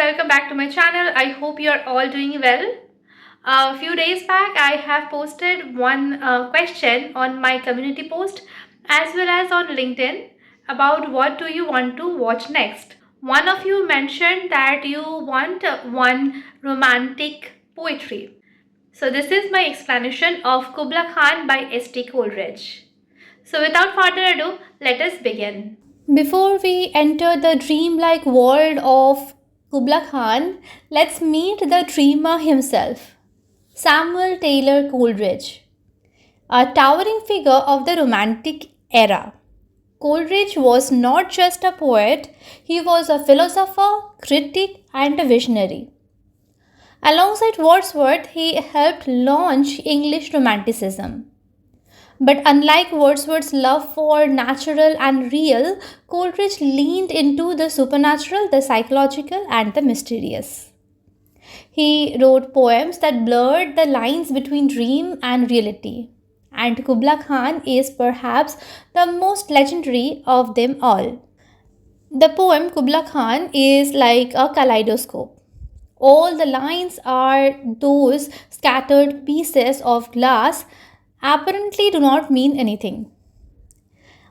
welcome back to my channel. I hope you are all doing well. A few days back, I have posted one question on my community post as well as on LinkedIn about what do you want to watch next. One of you mentioned that you want one romantic poetry. So this is my explanation of Kubla Khan by S.T. Coleridge. So without further ado, let us begin. Before we enter the dreamlike world of Kubla Khan, let's meet the dreamer himself, Samuel Taylor Coleridge, a towering figure of the Romantic era. Coleridge was not just a poet, he was a philosopher, critic, and a visionary. Alongside Wordsworth, he helped launch English Romanticism. But unlike Wordsworth's love for natural and real, Coleridge leaned into the supernatural, the psychological, and the mysterious. He wrote poems that blurred the lines between dream and reality, and Kubla Khan is perhaps the most legendary of them all. The poem Kubla Khan is like a kaleidoscope. All the lines are those scattered pieces of glass apparently do not mean anything.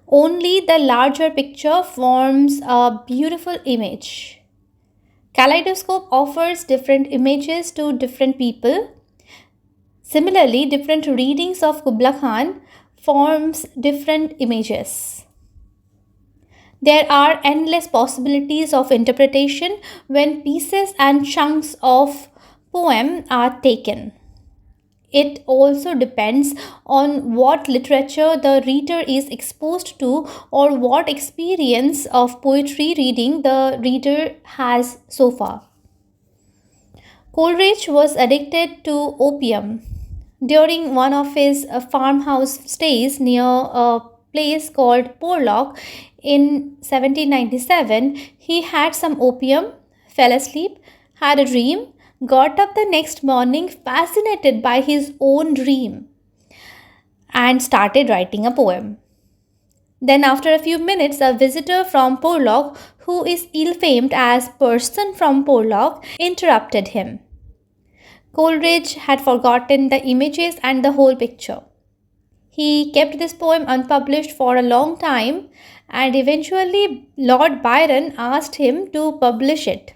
Only the larger picture forms a beautiful image. Kaleidoscope offers different images to different people. Similarly, different readings of Kubla Khan forms different images. There are endless possibilities of interpretation when pieces and chunks of poem are taken. It also depends on what literature the reader is exposed to or what experience of poetry reading the reader has so far. Coleridge was addicted to opium. During one of his farmhouse stays near a place called Porlock in 1797, he had some opium, fell asleep, had a dream, got up the next morning fascinated by his own dream and started writing a poem. Then, after a few minutes, a visitor from Porlock, who is ill-famed as Person from Porlock, interrupted him. Coleridge had forgotten the images and the whole picture. He kept this poem unpublished for a long time, and eventually Lord Byron asked him to publish it.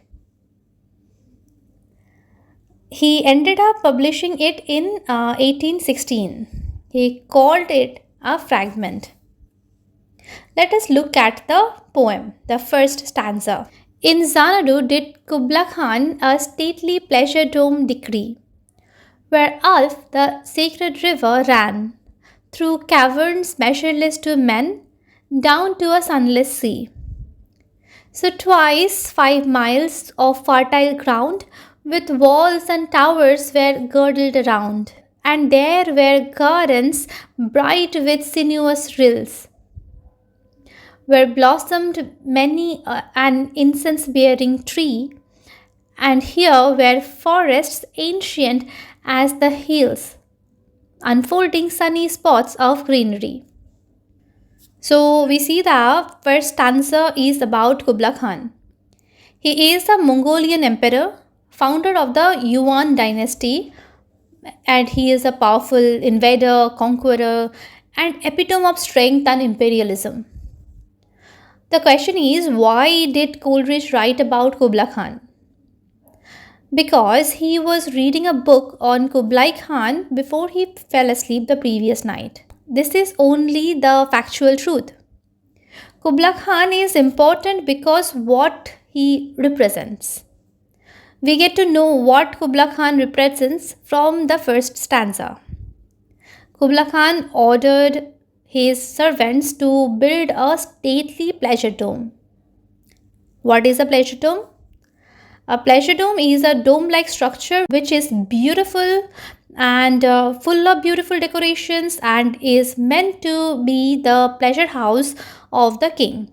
He ended up publishing it in 1816. He called it a fragment. Let us look at the poem, the first stanza. In Xanadu did Kubla Khan a stately pleasure dome decree, where Alph, the sacred river, ran, through caverns measureless to men, down to a sunless sea. So twice 5 miles of fertile ground, with walls and towers were girdled around, and there were gardens bright with sinuous rills, where blossomed many an incense-bearing tree, and here were forests ancient as the hills, unfolding sunny spots of greenery. So we see the first stanza is about Kubla Khan. He is a Mongolian emperor, founder of the Yuan dynasty, and he is a powerful invader, conqueror, and epitome of strength and imperialism. The question is, why did Coleridge write about Kubla Khan? Because he was reading a book on Kublai Khan before he fell asleep the previous night. This is only the factual truth. Kubla Khan is important because what he represents. We get to know what Kubla Khan represents from the first stanza. Kubla Khan ordered his servants to build a stately pleasure dome. What is a pleasure dome? A pleasure dome is a dome-like structure which is beautiful and full of beautiful decorations and is meant to be the pleasure house of the king.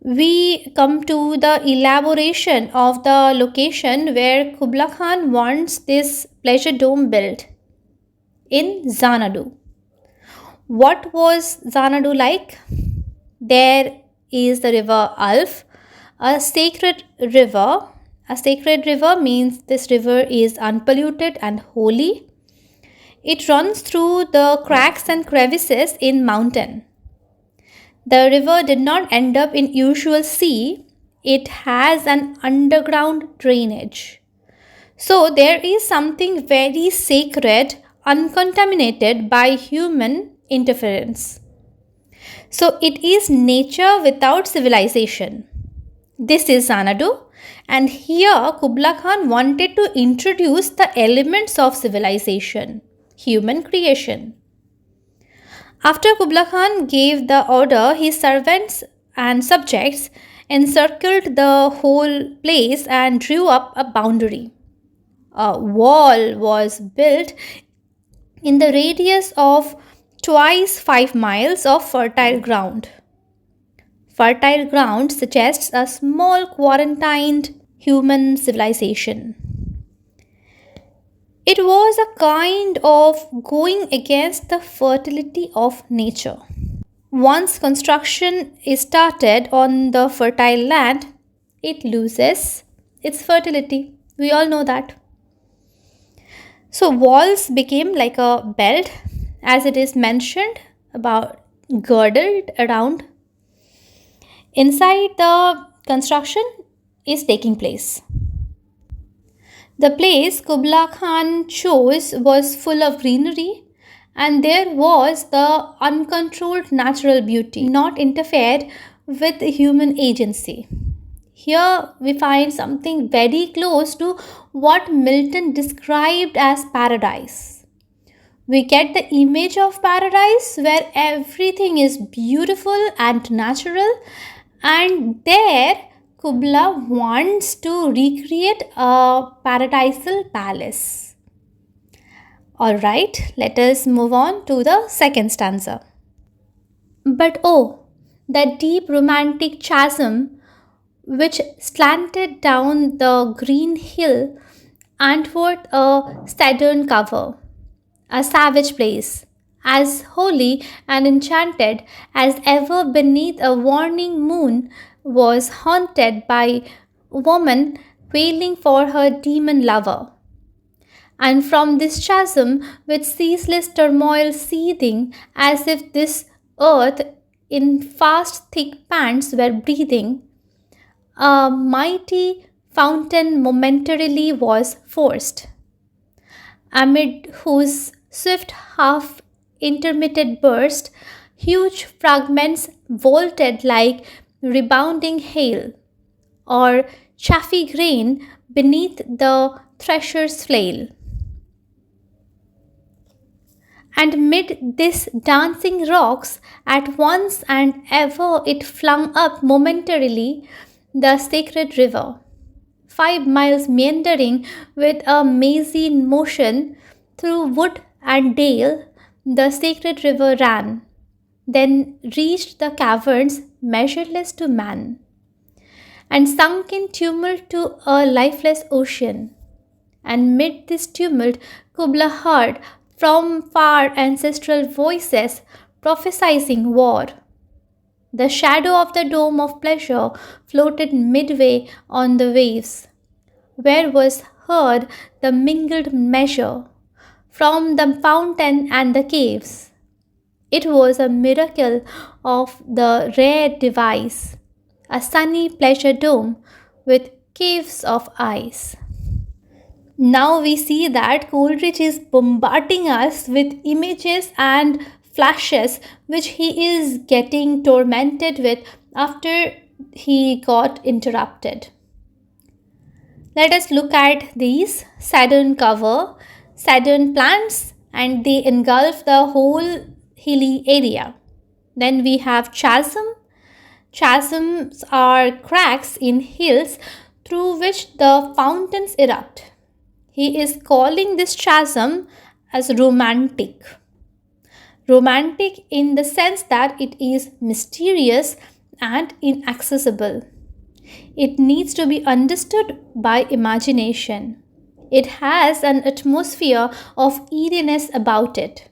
We come to the elaboration of the location where Kubla Khan wants this pleasure dome built, in Xanadu. What was Xanadu like? There is the river Alph, A sacred river. A sacred river means this river is unpolluted and holy. It runs through the cracks and crevices in mountain. The river did not end up in usual sea. It has an underground drainage. So there is something very sacred, uncontaminated by human interference. So it is nature without civilization. This is Xanadu, and here Kubla Khan wanted to introduce the elements of civilization, human creation. After Kubla Khan gave the order, his servants and subjects encircled the whole place and drew up a boundary. A wall was built in the radius of twice 5 miles of fertile ground. Fertile ground suggests a small quarantined human civilization. It was a kind of going against the fertility of nature. Once construction is started on the fertile land, it loses its fertility. We all know that. So walls became like a belt, as it is mentioned, about girdled around. Inside the construction is taking place. The place Kubla Khan chose was full of greenery, and there was the uncontrolled natural beauty, not interfered with human agency. Here we find something very close to what Milton described as paradise. We get the image of paradise where everything is beautiful and natural, and there Kubla wants to recreate a paradisal palace. Alright, let us move on to the second stanza. But oh, that deep romantic chasm which slanted down the green hill athwart a southern cover, a savage place, as holy and enchanted as ever beneath a waning moon, was haunted by woman wailing for her demon lover. And from this chasm, with ceaseless turmoil seething, as if this earth in fast thick pants were breathing, a mighty fountain momentarily was forced, amid whose swift half intermitted burst, huge fragments vaulted like rebounding hail, or chaffy grain beneath the thresher's flail. And mid this dancing rocks, at once and ever it flung up momentarily the sacred river. 5 miles meandering with a mazy motion through wood and dale, the sacred river ran, then reached the caverns measureless to man, and sunk in tumult to a lifeless ocean. And mid this tumult, Kubla heard from far ancestral voices prophesying war. The shadow of the dome of pleasure floated midway on the waves, where was heard the mingled measure from the fountain and the caves. It was a miracle of the rare device, a sunny pleasure dome with caves of ice. Now we see that Coleridge is bombarding us with images and flashes which he is getting tormented with after he got interrupted. Let us look at these southern cover, southern plants, and they engulf the whole hilly area. Then we have chasm. Chasms are cracks in hills through which the fountains erupt. He is calling this chasm as romantic. Romantic in the sense that it is mysterious and inaccessible. It needs to be understood by imagination. It has an atmosphere of eeriness about it,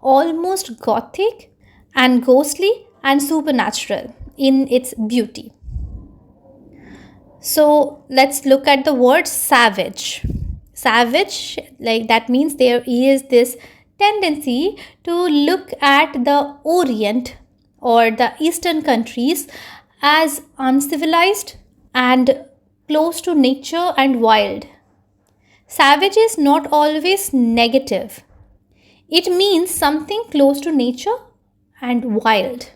almost gothic and ghostly and supernatural in its beauty. So let's look at the word savage. Savage, like that means there is this tendency to look at the Orient or the Eastern countries as uncivilized and close to nature and wild. Savage is not always negative. It means something close to nature and wild.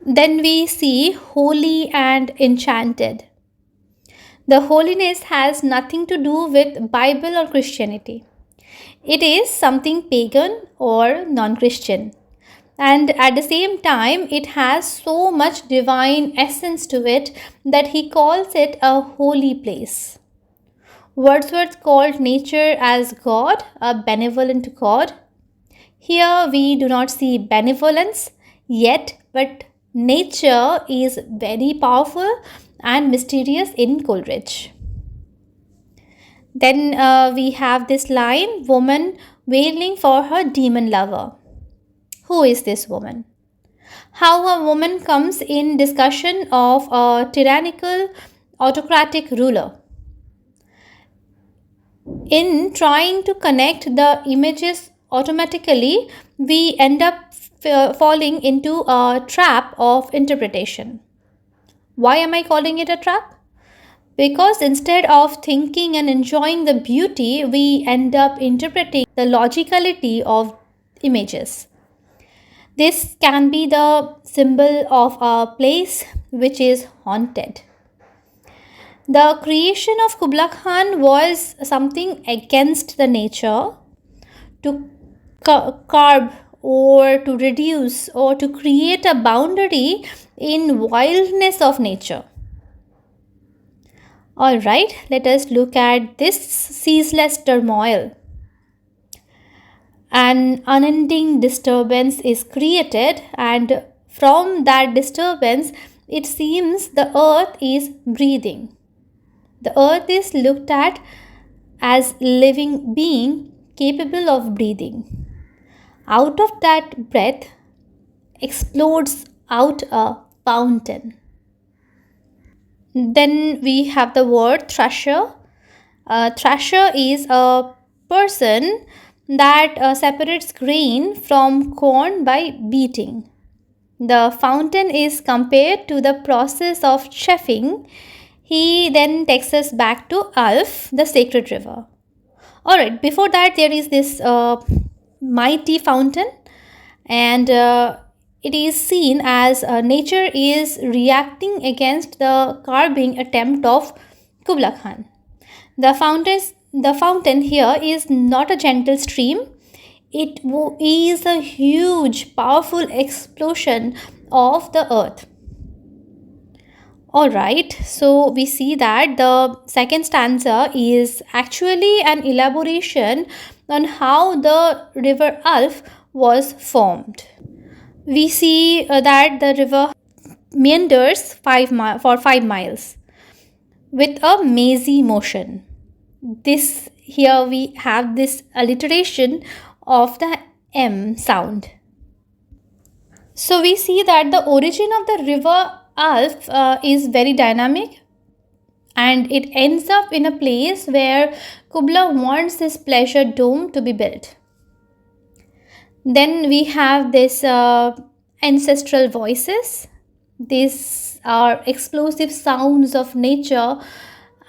Then we see holy and enchanted. The holiness has nothing to do with Bible or Christianity. It is something pagan or non-Christian. And at the same time, it has so much divine essence to it that he calls it a holy place. Wordsworth called nature as God, a benevolent God. Here we do not see benevolence yet, but nature is very powerful and mysterious in Coleridge. Then we have this line, woman wailing for her demon lover. Who is this woman? How a woman comes in discussion of a tyrannical, autocratic ruler. In trying to connect the images automatically, we end up falling into a trap of interpretation. Why am I calling it a trap? Because instead of thinking and enjoying the beauty, we end up interpreting the logicality of images. This can be the symbol of a place which is haunted. The creation of Kubla Khan was something against the nature, to carve or to reduce or to create a boundary in wildness of nature. Alright, let us look at this ceaseless turmoil. An unending disturbance is created, and from that disturbance, it seems the earth is breathing. The earth is looked at as living being capable of breathing. Out of that breath explodes out a fountain. Then we have the word thrasher. A thrasher is a person that separates grain from corn by beating. The fountain is compared to the process of cheffing. He then takes us back to Alph, the sacred river. Alright, before that there is this mighty fountain, and it is seen as nature is reacting against the carving attempt of Kubla Khan. The fountain here is not a gentle stream. It is a huge, powerful explosion of the earth. Alright, so we see that the second stanza is actually an elaboration on how the river Alph was formed. We see that the river meanders for 5 miles with a mazy motion. Here we have this alliteration of the M sound. So we see that the origin of the river Alph is very dynamic, and it ends up in a place where Kubla wants his pleasure dome to be built. Then we have this ancestral voices. These are explosive sounds of nature,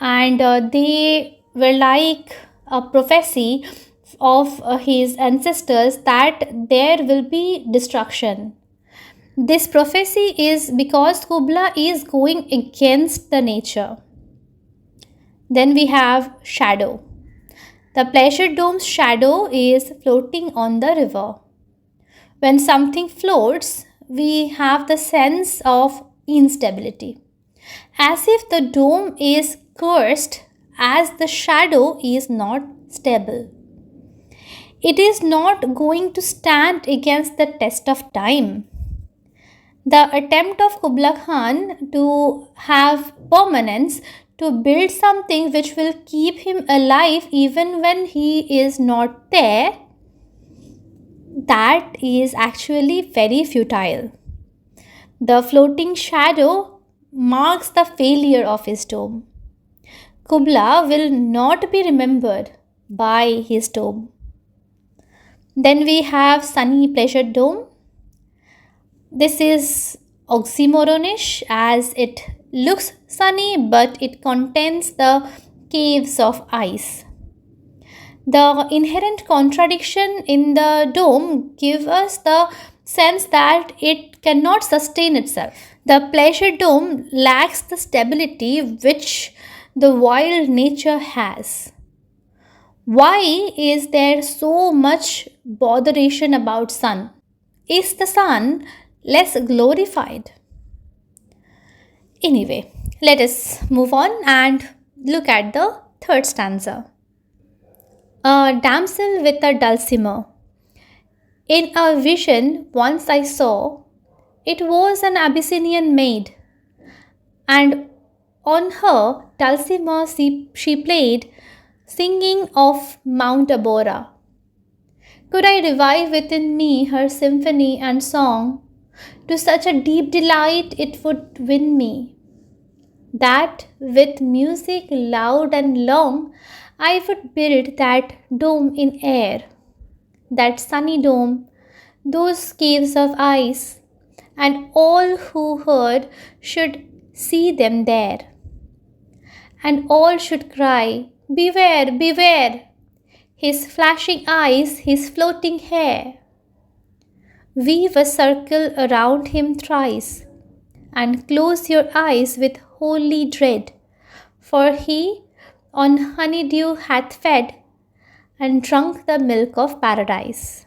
and they were like a prophecy of his ancestors that there will be destruction. This prophecy is because Kubla is going against the nature. Then we have shadow. The pleasure dome's shadow is floating on the river. When something floats, we have the sense of instability, as if the dome is cursed, as the shadow is not stable. It is not going to stand against the test of time. The attempt of Kubla Khan to have permanence, to build something which will keep him alive even when he is not there, that is actually very futile. The floating shadow marks the failure of his dome. Kubla will not be remembered by his dome. Then we have sunny pleasure dome. This is oxymoronish as it looks sunny but it contains the caves of ice. The inherent contradiction in the dome gives us the sense that it cannot sustain itself. The pleasure dome lacks the stability which the wild nature has. Why is there so much botheration about sun? Is the sun less glorified? Anyway, let us move on and look at the third stanza. A damsel with a dulcimer. In a vision once I saw, it was an Abyssinian maid, and on her dulcimer she played, singing of Mount Abora. Could I revive within me her symphony and song, to such a deep delight it would win me, that with music loud and long I would build that dome in air, that sunny dome, those caves of ice, and all who heard should see them there, and all should cry, beware, beware, his flashing eyes, his floating hair. Weave a circle around him thrice, and close your eyes with holy dread, for he on honeydew hath fed, and drunk the milk of paradise.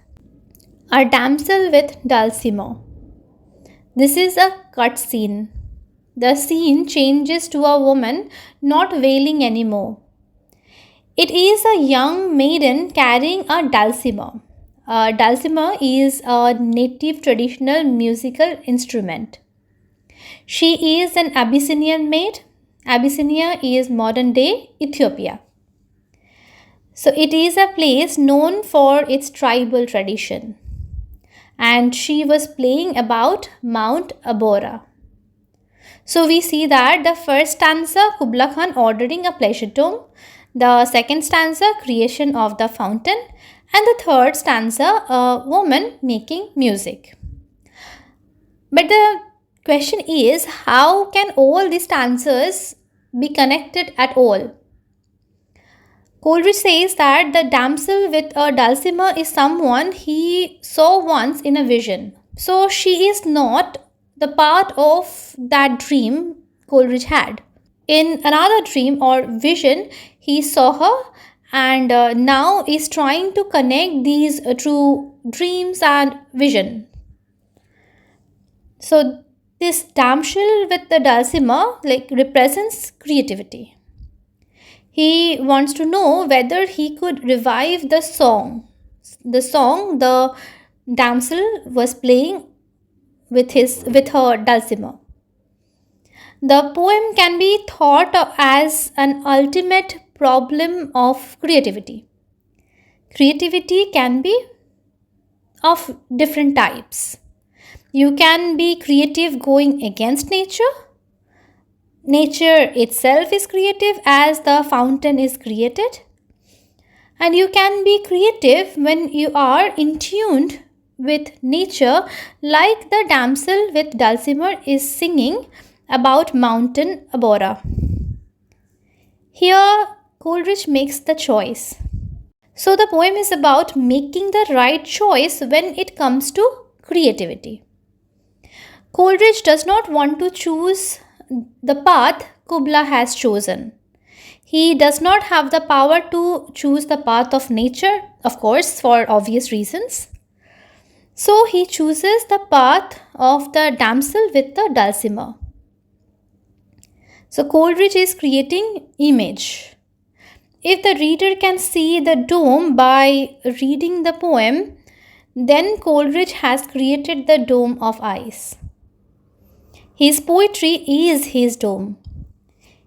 A damsel with dulcimer. This is a cut scene. The scene changes to a woman not wailing anymore. It is a young maiden carrying a dulcimer. A dulcimer is a native traditional musical instrument. She is an Abyssinian maid. Abyssinia is modern day Ethiopia. So it is a place known for its tribal tradition. And she was playing about Mount Abora. So we see that the first stanza, Kubla Khan ordering a pleasure dome. The second stanza, creation of the fountain. And the third stanza, a woman making music. But the question is, how can all these stanzas be connected at all? Coleridge says that the damsel with a dulcimer is someone he saw once in a vision. So she is not the part of that dream Coleridge had. In another dream or vision, he saw her and now is trying to connect these two dreams and vision. So this damsel with the dulcimer represents creativity. He wants to know whether he could revive the song. The song the damsel was playing with her dulcimer. The poem can be thought of as an ultimate problem of creativity. Creativity can be of different types. You can be creative going against nature. Nature itself is creative as the fountain is created. And you can be creative when you are in tune with nature, like the damsel with dulcimer is singing about Mountain Abora. Here, Coleridge makes the choice. So the poem is about making the right choice when it comes to creativity. Coleridge does not want to choose the path Kubla has chosen. He does not have the power to choose the path of nature, of course, for obvious reasons. So he chooses the path of the damsel with the dulcimer. So Coleridge is creating image. If the reader can see the dome by reading the poem, then Coleridge has created the dome of ice. His poetry is his dome.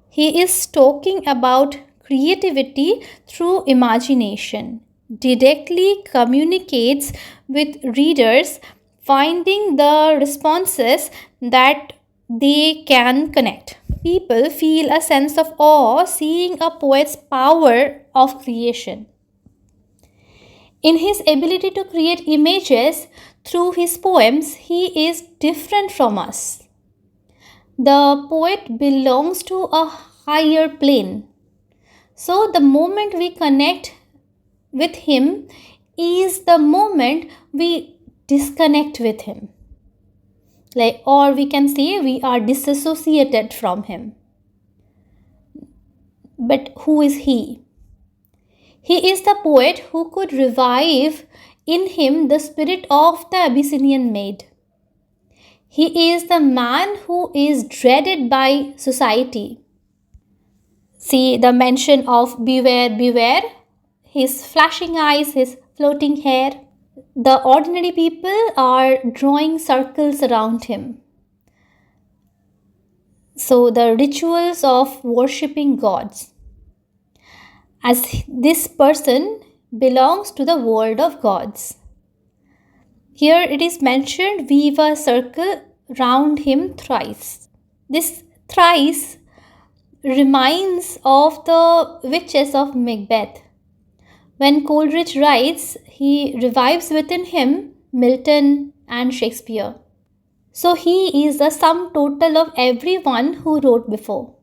He is talking about creativity through imagination, directly communicates with readers, finding the responses that they can connect. People feel a sense of awe seeing a poet's power of creation. In his ability to create images through his poems, he is different from us. The poet belongs to a higher plane. So, the moment we connect with him is the moment we disconnect with him. Or we can say we are disassociated from him. But who is he? He is the poet who could revive in him the spirit of the Abyssinian maid. He is the man who is dreaded by society. See the mention of beware, beware, his flashing eyes, his floating hair. The ordinary people are drawing circles around him. So the rituals of worshipping gods. As this person belongs to the world of gods. Here it is mentioned, weave a circle round him thrice. This thrice reminds of the witches of Macbeth. When Coleridge writes, he revives within him Milton and Shakespeare. So he is the sum total of everyone who wrote before.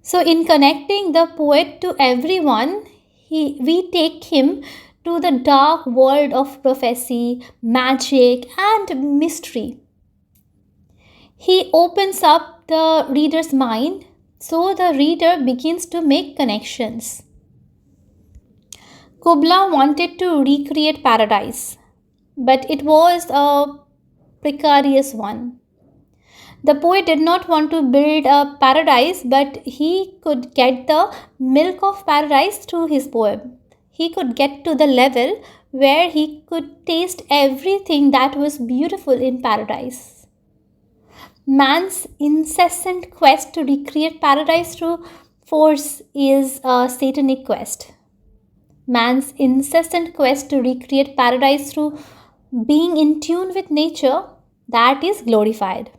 So in connecting the poet to everyone, we take him to the dark world of prophecy, magic, and mystery. He opens up the reader's mind, so the reader begins to make connections. Kubla wanted to recreate paradise, but it was a precarious one. The poet did not want to build a paradise, but he could get the milk of paradise through his poem. He could get to the level where he could taste everything that was beautiful in paradise. Man's incessant quest to recreate paradise through force is a satanic quest. Man's incessant quest to recreate paradise through being in tune with nature, that is glorified.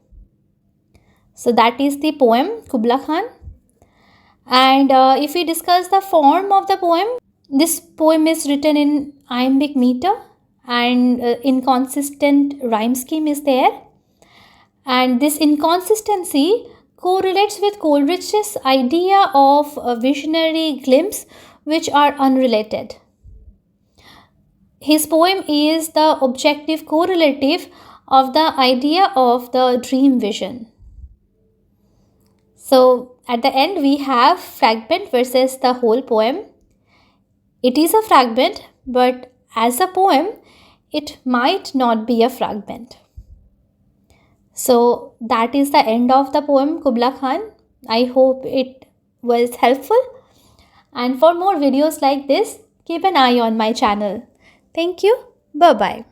So that is the poem Kubla Khan. And if we discuss the form of the poem, this poem is written in iambic meter and inconsistent rhyme scheme is there. And this inconsistency correlates with Coleridge's idea of a visionary glimpse which are unrelated. His poem is the objective correlative of the idea of the dream vision. So at the end we have fragment versus the whole poem. It is a fragment, but as a poem, it might not be a fragment. So that is the end of the poem Kubla Khan. I hope it was helpful. And for more videos like this, keep an eye on my channel. Thank you. Bye-bye.